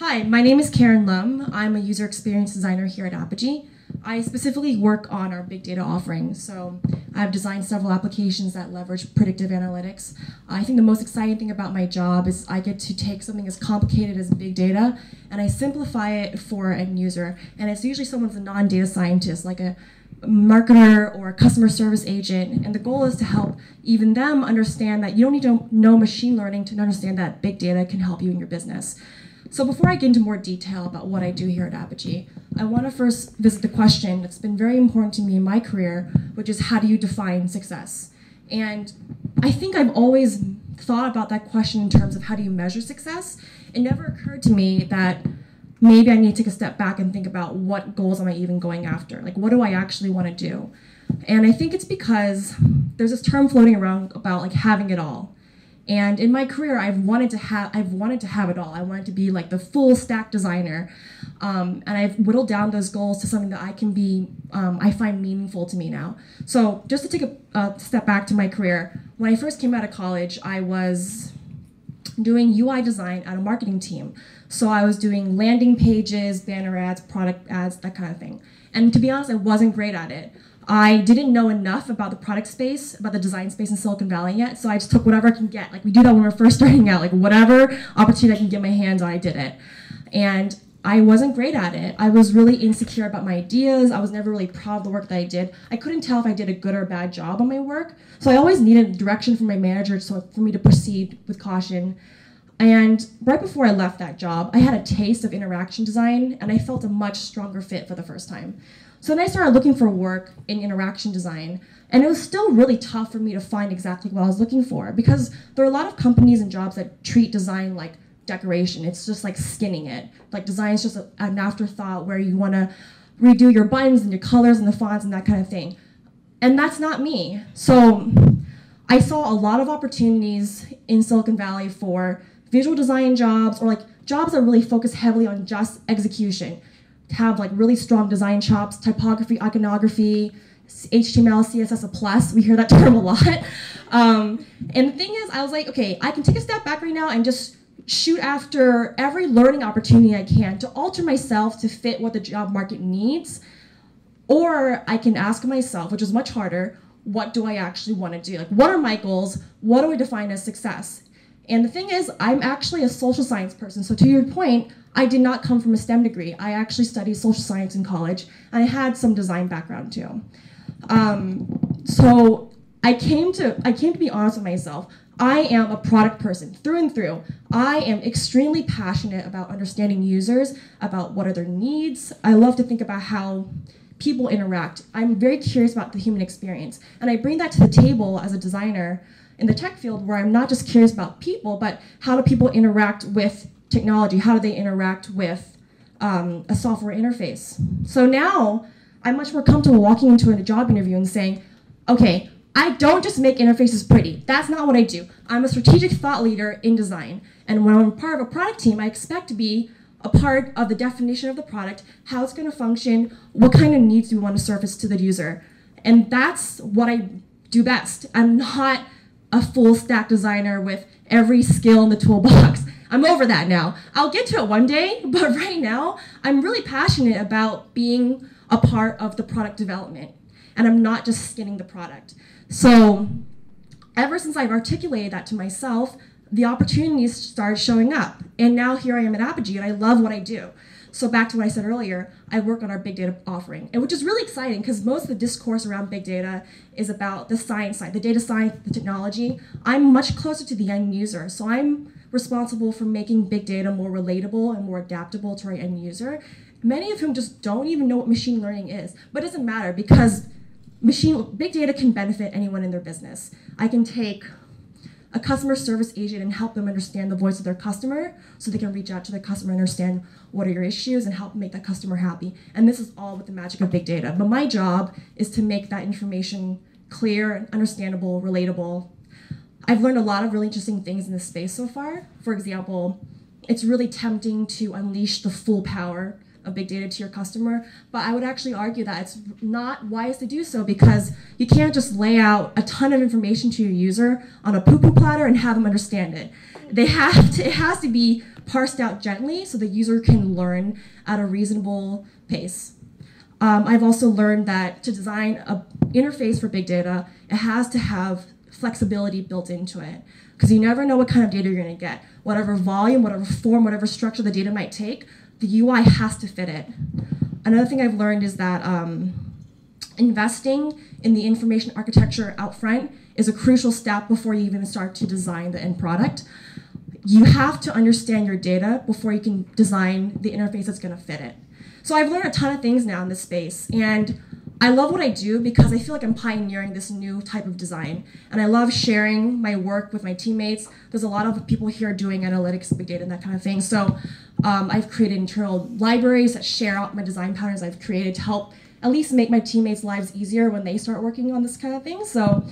Hi, my name is Karen Lum. I'm a user experience designer here at Apigee. I specifically work on our big data offering. So I've designed several applications that leverage predictive analytics. I think the most exciting thing about my job is I get to take something as complicated as big data and I simplify it for an end user. And it's usually someone's a non-data scientist, like a marketer or a customer service agent. And the goal is to help even them understand that you don't need to know machine learning to understand that big data can help you in your business. So before I get into more detail about what I do here at Apigee, I want to first visit the question that's been very important to me in my career, which is how do you define success? And I think I've always thought about that question in terms of how do you measure success. It never occurred to me that maybe I need to take a step back and think about what goals am I even going after? Like, what do I actually want to do? And I think it's because there's this term floating around about like having it all. And in my career, I've wanted to have it all. I wanted to be like the full stack designer, and I've whittled down those goals to something that I can be. I find meaningful to me now. So just to take a step back to my career, when I first came out of college, I was doing UI design at a marketing team. So I was doing landing pages, banner ads, product ads, that kind of thing. And to be honest, I wasn't great at it. I didn't know enough about the product space, about the design space in Silicon Valley yet, so I just took whatever I can get. Like we do that when we're first starting out, like whatever opportunity I can get my hands on, I did it. And I wasn't great at it. I was really insecure about my ideas. I was never really proud of the work that I did. I couldn't tell if I did a good or bad job on my work. So I always needed direction from my manager for me to proceed with caution. And right before I left that job, I had a taste of interaction design, and I felt a much stronger fit for the first time. So then I started looking for work in interaction design, and it was still really tough for me to find exactly what I was looking for because there are a lot of companies and jobs that treat design like decoration. It's just like skinning it. Like design is just an afterthought where you want to redo your buttons and your colors and the fonts and that kind of thing. And that's not me. So I saw a lot of opportunities in Silicon Valley for visual design jobs or like jobs that really focus heavily on just execution. Have like really strong design chops, typography, iconography, HTML, CSS a plus. We hear that term a lot. And the thing is, I was like, okay, I can take a step back right now and just shoot after every learning opportunity I can to alter myself to fit what the job market needs. Or I can ask myself, which is much harder, what do I actually want to do? Like, what are my goals? What do I define as success? And the thing is, I'm actually a social science person. So to your point, I did not come from a STEM degree. I actually studied social science in college, and I had some design background too. So I came to be honest with myself. I am a product person through and through. I am extremely passionate about understanding users, about what are their needs. I love to think about how people interact. I'm very curious about the human experience, and I bring that to the table as a designer in the tech field where I'm not just curious about people, but how do people interact with technology? How do they interact with a software interface? So now I'm much more comfortable walking into a job interview and saying, okay, I don't just make interfaces pretty. That's not what I do. I'm a strategic thought leader in design. And when I'm part of a product team, I expect to be a part of the definition of the product, how it's going to function, what kind of needs do we want to surface to the user. And that's what I do best. I'm not a full stack designer with every skill in the toolbox. I'm over that now. I'll get to it one day, but right now, I'm really passionate about being a part of the product development, and I'm not just skinning the product. So ever since I've articulated that to myself, the opportunities started showing up, and now here I am at Apigee, and I love what I do. So back to what I said earlier, I work on our big data offering, and which is really exciting because most of the discourse around big data is about the science side, the data science, the technology. I'm much closer to the end user, so I'm responsible for making big data more relatable and more adaptable to our end user, many of whom just don't even know what machine learning is. But it doesn't matter because big data can benefit anyone in their business. I can take a customer service agent and help them understand the voice of their customer so they can reach out to their customer and understand what are your issues and help make that customer happy. And this is all with the magic of big data. But my job is to make that information clear, understandable, relatable. I've learned a lot of really interesting things in this space so far. For example, it's really tempting to unleash the full power of big data to your customer, but I would actually argue that it's not wise to do so because you can't just lay out a ton of information to your user on a poo-poo platter and have them understand it. It has to be parsed out gently so the user can learn at a reasonable pace. I've also learned that to design an interface for big data, it has to have flexibility built into it, because you never know what kind of data you're going to get. Whatever volume, whatever form, whatever structure the data might take, the UI has to fit it. Another thing I've learned is that investing in the information architecture out front is a crucial step before you even start to design the end product. You have to understand your data before you can design the interface that's going to fit it. So I've learned a ton of things now in this space, and I love what I do because I feel like I'm pioneering this new type of design, and I love sharing my work with my teammates. There's a lot of people here doing analytics, big data, and that kind of thing. So I've created internal libraries that share out my design patterns I've created to help at least make my teammates' lives easier when they start working on this kind of thing. So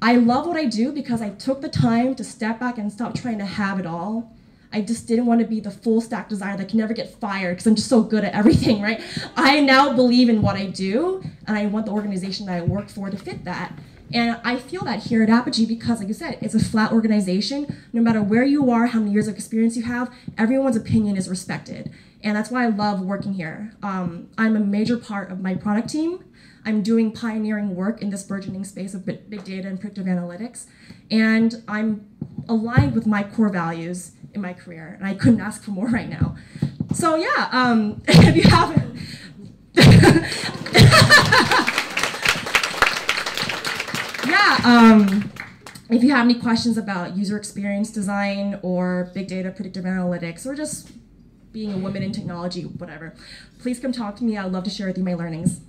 I love what I do because I took the time to step back and stop trying to have it all. I just didn't want to be the full stack designer that can never get fired because I'm just so good at everything, right? I now believe in what I do, and I want the organization that I work for to fit that. And I feel that here at Apigee because, like I said, it's a flat organization. No matter where you are, how many years of experience you have, everyone's opinion is respected. And that's why I love working here. I'm a major part of my product team. I'm doing pioneering work in this burgeoning space of big data and predictive analytics. And I'm aligned with my core values in my career, and I couldn't ask for more right now. So yeah, if you haven't, if you have any questions about user experience design or big data, predictive analytics, or just being a woman in technology, whatever, please come talk to me. I would love to share with you my learnings.